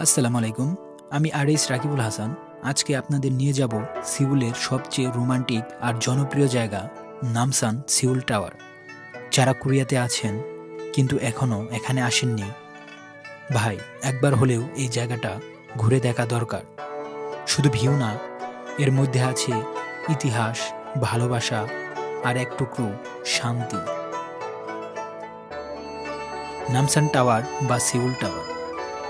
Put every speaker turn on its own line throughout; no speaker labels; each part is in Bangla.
আসসালামু আলাইকুম। আমি আরিস রাকিবুল হাসান। আজকে আপনাদের নিয়ে যাব সিউলের সবচেয়ে রোমান্টিক আর জনপ্রিয় জায়গা নামসান সিউল টাওয়ার। যারা কোরিয়াতে আছেন কিন্তু এখনও এখানে আসেননি, ভাই একবার হলেও এই জায়গাটা ঘুরে দেখা দরকার। শুধু ভিউ না, এর মধ্যে আছে ইতিহাস, ভালোবাসা আর এক টুকরো শান্তি। নামসান টাওয়ার বা সিউল টাওয়ার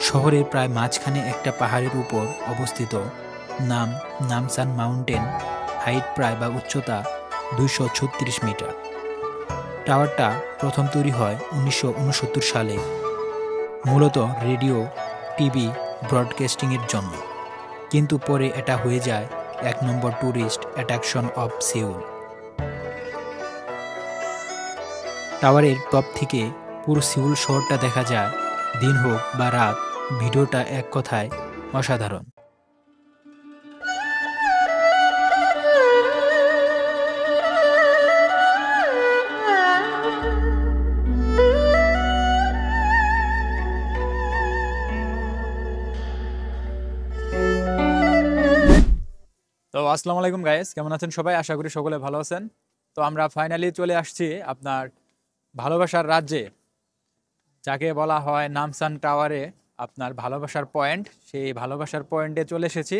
শহরের প্রায় মাঝখানে একটা পাহাড়ের উপর অবস্থিত। নামসান মাউন্টেন, হাইট প্রায় বা উচ্চতা 236 মিটার। টাওয়ারটা প্রথম তৈরি হয় 1969 সালে, মূলত রেডিও, টিভি ব্রডকাস্টিংয়ের জন্য, কিন্তু পরে এটা হয়ে যায় 1 নম্বর ট্যুরিস্ট অ্যাট্রাকশন অফ সিউল। টাওয়ারের টপ থেকে পুরো সিউল শহরটা দেখা যায়, দিন হোক বা রাত। ভিডিওটা এক কথায় অসাধারণ।
তো আসসালামু আলাইকুম গাইস, কেমন আছেন সবাই? আশা করি সকলে ভালো আছেন। তো আমরা ফাইনালি চলে আসছি আপনার ভালোবাসার রাজ্যে, যাকে বলা হয় নামসান টাওয়ারে আপনার ভালোবাসার পয়েন্ট। সেই ভালোবাসার পয়েন্টে চলে এসেছি।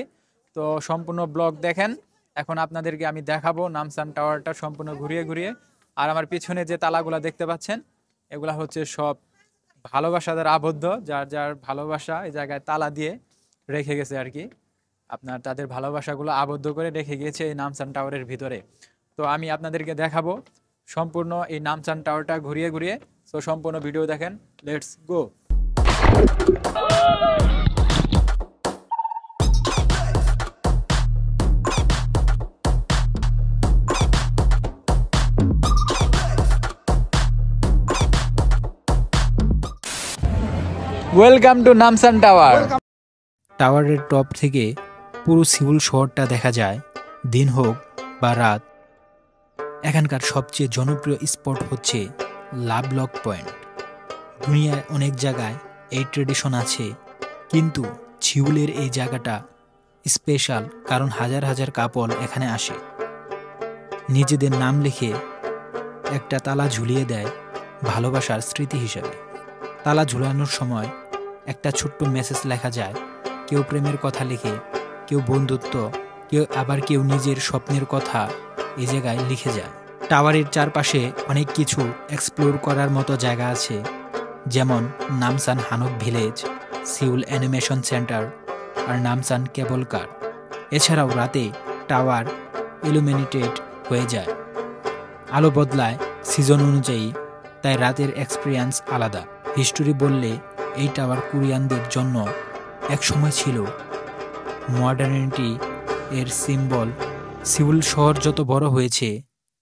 তো সম্পূর্ণ ব্লগ দেখেন। এখন আপনাদেরকে আমি দেখাবো নামসান টাওয়ারটা সম্পূর্ণ ঘুরিয়ে ঘুরিয়ে। আর আমার পিছনে যে তালাগুলা দেখতে পাচ্ছেন, এগুলা হচ্ছে সব ভালোবাসা দ্বারা আবদ্ধ। যার যার ভালোবাসা এই জায়গায় তালা দিয়ে রেখে গেছে আর কি। আপনার তাদের ভালোবাসাগুলো আবদ্ধ করে রেখে গিয়েছে এই নামসান টাওয়ারের ভিতরে। তো আমি আপনাদেরকে দেখাবো সম্পূর্ণ এই নামসান টাওয়ারটা ঘুরিয়ে ঘুরিয়ে। সো সম্পূর্ণ ভিডিও দেখেন, let's go. Welcome to Namsan tower.
টাওয়ারের টপ থেকে পুরো সিউল শহরটা দেখা যায়, দিন হোক বা রাত। এখানকার সবচেয়ে জনপ্রিয় স্পট হচ্ছে লাভ লক পয়েন্ট। দুনিয়ায় অনেক জায়গায় এই ট্রেডিশন আছে, কিন্তু সিউলের এই জায়গাটা স্পেশাল, কারণ হাজার হাজার কাপল এখানে আসে। নিজেদের নাম লিখে একটা তালা ঝুলিয়ে দেয় ভালোবাসার স্মৃতি হিসেবে। তালা ঝুলানোর সময় একটা ছোট্ট মেসেজ লেখা যায়। কেউ প্রেমের কথা লিখে, কেউ বন্ধুত্ব, কেউ নিজের স্বপ্নের কথা এই জায়গায় লিখে যায়। টাওয়ারের চারপাশে অনেক কিছু এক্সপ্লোর করার মতো জায়গা আছে, যেমন নামসান হানক ভিলেজ, সিউল অ্যানিমেশন সেন্টার আর নামসান কেবল কার। এছাড়াও রাতে টাওয়ার ইলুমিনেটেড হয়ে যায়, আলো বদলায় সিজন অনুযায়ী, তাই রাতের এক্সপিরিয়েন্স আলাদা। হিস্টোরি বললে এই টাওয়ার কোরিয়ানদের জন্য একসময় ছিল মডার্নিটি এর সিম্বল। সিউল শহর যত বড় হয়েছে,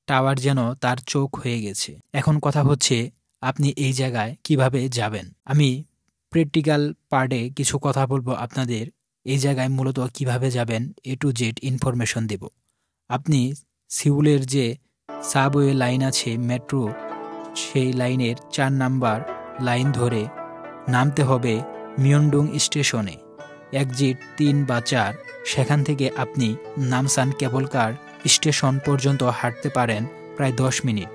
টাওয়ার যেন তার চোখ হয়ে গেছে। এখন কথা হচ্ছে আপনি এই জায়গায় কিভাবে যাবেন। আমি প্র্যাকটিক্যাল পার্টে কিছু কথা বলবো আপনাদের। এই জায়গায় মূলত কিভাবে যাবেন A to Z ইনফরমেশন দেব। আপনি সিউলের যে সাবওয়ে লাইন আছে, মেট্রো, সেই লাইনের 4 নাম্বার লাইন ধরে নামতে হবে মিয়নডুং স্টেশনে, এক্সিট 3 বা 4। সেখান থেকে আপনি নামসান কেবল কার স্টেশন পর্যন্ত হাঁটতে পারেন প্রায় 10 মিনিট।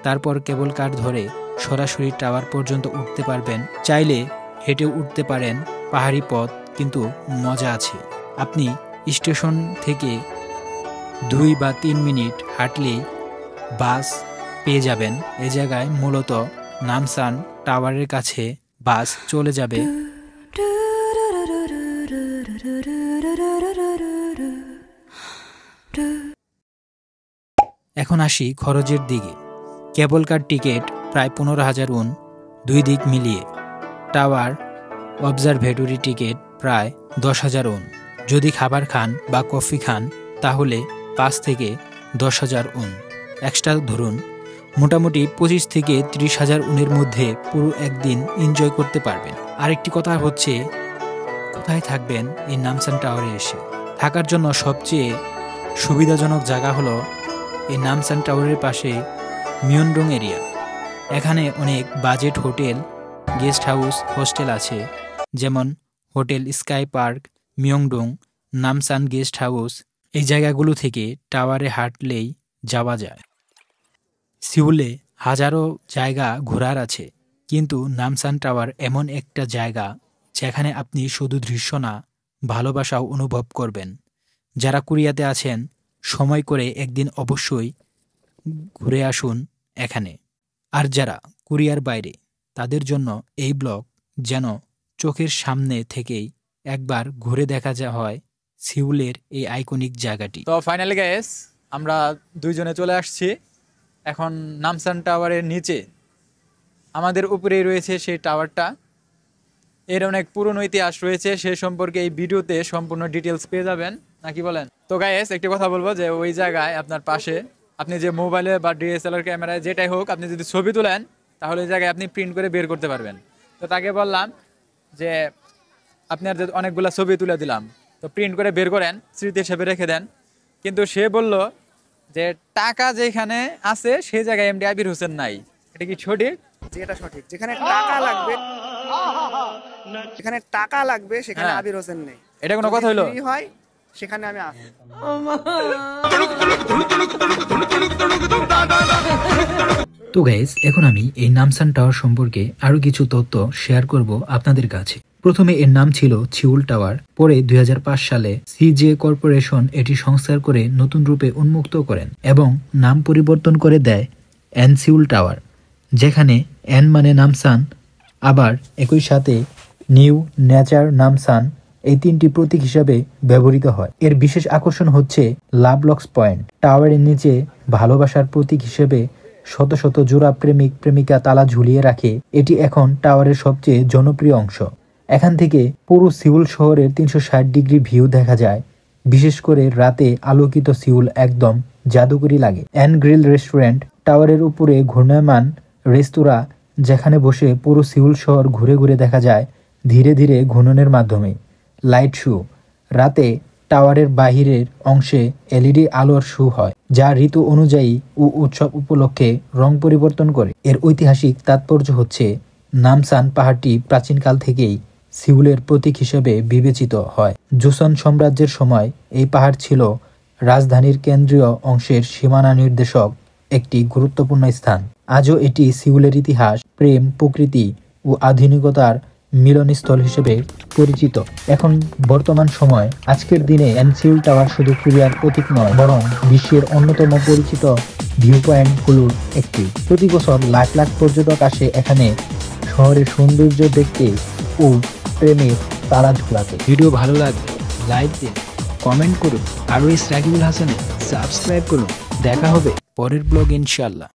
তারপর কেবল কার ধরে সরাসরি টাওয়ার পর্যন্ত উঠতে পারবেন। চাইলে হেঁটে উঠতে পারেন, পাহাড়ি পথ, কিন্তু মজা আছে। আপনি স্টেশন থেকে 2 বা 3 মিনিট হাঁটলেই বাস পেয়ে যাবেন। এ জায়গায় মূলত নামসান টাওয়ারের কাছে বাস চলে যাবে। এখন আসি খরচের দিকে। কেবল কার টিকিট প্রায় 15,000 উন, 2 দিক মিলিয়ে। টাওয়ার অবজারভেটরি টিকিট প্রায় 10,000 উন। যদি খাবার খান বা কফি খান তাহলে 5 থেকে 10,000 উন এক্সট্রা ধরুন। মোটামুটি 25 থেকে 30,000 উনের মধ্যে পুরো একদিন এনজয় করতে পারবেন। আরেকটি কথা হচ্ছে, কোথায় থাকবেন এই নামসান টাওয়ারে এসে। থাকার জন্য সবচেয়ে সুবিধাজনক জায়গা হলো এই নামসান টাওয়ারের পাশে মিয়নডং এরিয়া। এখানে অনেক budget hotel, guest house, hostel আছে, যেমন hotel sky park, Myeongdong, Namsan guest house এই জায়গাগুলো থেকে টাওয়ারে হাঁটলেই যাওয়া যায়। সিউলে হাজারো জায়গা ঘোরার আছে, কিন্তু নামসান টাওয়ার এমন একটা জায়গা যেখানে আপনি শুধু দৃশ্য না, ভালোবাসাও অনুভব করবেন। যারা কোরিয়াতে আছেন, সময় করে একদিন অবশ্যই ঘুরে আসুন এখানে। আর যারা কোরিয়ার বাইরে, তাদের জন্য এই ব্লগ যেন চোখের সামনে থেকেই একবার ঘুরে দেখা হয় সিউলের এই আইকনিক জায়গাটি।
তো ফাইনালি গাইস, আমরা দুইজনে চলে আসছি এখন নামসান টাওয়ারের নিচে। আমাদের উপরেই রয়েছে সেই টাওয়ারটা। এর অনেক পুরনো ইতিহাস রয়েছে, সে সম্পর্কে এই ভিডিওতে সম্পূর্ণ ডিটেলস পেয়ে যাবেন, নাকি বলেন? তো গাইস, একটি কথা বলবো যে ওই জায়গায় আপনার পাশে আপনি যে মোবাইলে বা ডিএসএলআর ক্যামেরায় যেটাই হোক, আপনি যদি ছবি তোলেন তাহলে ওই জায়গায় আপনি প্রিন্ট করে বের করতে পারবেন। তো তাকে বললাম যে আপনার যে অনেকগুলো ছবি তুলে দিলাম, তো প্রিন্ট করে বের করেন, স্মৃতি হিসেবে রেখে দেন। কিন্তু সে বলল যে টাকা যেখানে আছে সেই জায়গায় এমডি আবির হোসেন নাই। এটা কি সঠিক?
যেটা সঠিক, যেখানে টাকা লাগবে, যেখানে টাকা লাগবে সেখানে
হ্যাঁ।
আবির হোসেন নেই।
এটা কোনো কথা হলো?
যদি হয় সেখানে আমি আসি।
তো গাইস, এখন আমি এই নামসান টাওয়ার সম্পর্কে আরো কিছু তথ্য শেয়ার করব আপনাদের কাছে। প্রথমে এর নাম ছিল সিউল টাওয়ার, পরে 2005 সালে সিজে কর্পোরেশন এটি সংস্কার করে নতুন রূপে উন্মুক্ত করেন এবং নাম পরিবর্তন করে দেয় এন সিউল টাওয়ার, যেখানে এন মানে নামসান, আবার একই সাথে নিউ নেচার নামসান এই তিনটি প্রতীক হিসাবে ব্যবহৃত হয়। এর বিশেষ আকর্ষণ হচ্ছে লাভ লক্স পয়েন্ট। টাওয়ারের নিচে ভালোবাসার প্রতীক হিসেবে শত শত জোড়া প্রেমিক প্রেমিকা তালা ঝুলিয়ে রাখে। এটি এখন টাওয়ারের সবচেয়ে জনপ্রিয় অংশ। এখান থেকে পুরো সিউল শহরের 360 ডিগ্রি ভিউ দেখা যায়। বিশেষ করে রাতে আলোকিত সিউল একদম জাদুকরি লাগে। অ্যান গ্রিল রেস্টুরেন্ট, টাওয়ারের উপরে ঘূর্ণায়মান রেস্তোরাঁ, যেখানে বসে পুরো সিউল শহর ঘুরে ঘুরে দেখা যায় ধীরে ধীরে ঘূর্ণনের মাধ্যমে। লাইট শো, রাতে টাওয়ারের বাহিরের অংশে এলইডি আলোর শো হয়, যা ঋতু অনুযায়ী ও উৎসব উপলক্ষে রং পরিবর্তন করে। এর ঐতিহাসিক তাৎপর্য হচ্ছে নামসান পাহাড়টি প্রাচীনকাল থেকেই সিউলের প্রতীক হিসেবে বিবেচিত হয়। জোসন সাম্রাজ্যের সময় এই পাহাড় ছিল রাজধানীর কেন্দ্রীয় অংশের সীমানা নির্দেশক একটি গুরুত্বপূর্ণ স্থান। আজও এটি সিউলের ইতিহাস, প্রেম, প্রকৃতি ও আধুনিকতার মিলনস্থল হিসেবে পরিচিত। এখন বর্তমান সময়, আজকের দিনে সিউল টাওয়ার শুধু কোরিয়ার প্রতীক নয়, বরং বিশ্বের অন্যতম পরিচিত ভিউ পয়েন্টগুলোর একটি। প্রতি বছর লাখ লাখ পর্যটক আসে এখানে শহরের সৌন্দর্য দেখতে ও প্রেমের তারা ঝুলাতে। ভিডিও ভালো লাগলে লাইক দিন, কমেন্ট করুন, আর রাকিবুল হাসানের সাবস্ক্রাইব করুন। দেখা হবে পরের ব্লগ ইনশাআল্লাহ।